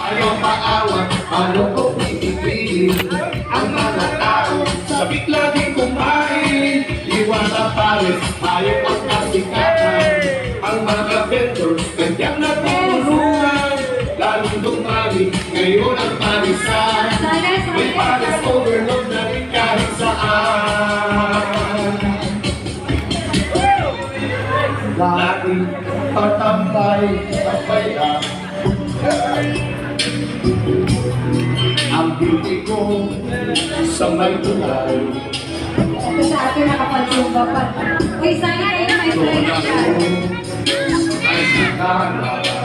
ayaw maawat, malungkot ititigil. Ang mga tao, sabik laging kumain, iwan ang pares, ayaw ang kasikatan. Ang mga vendors, kanyang natutulungan, lalong dumami, ngayon ang parisan. May pares overload na rin kahit saan. Laging tatambay sa bayan, ang beauty ko sa may tulay. Ito sa akin nakapagsumba pa. Uy, sana rin may So friend na siya. ay nakala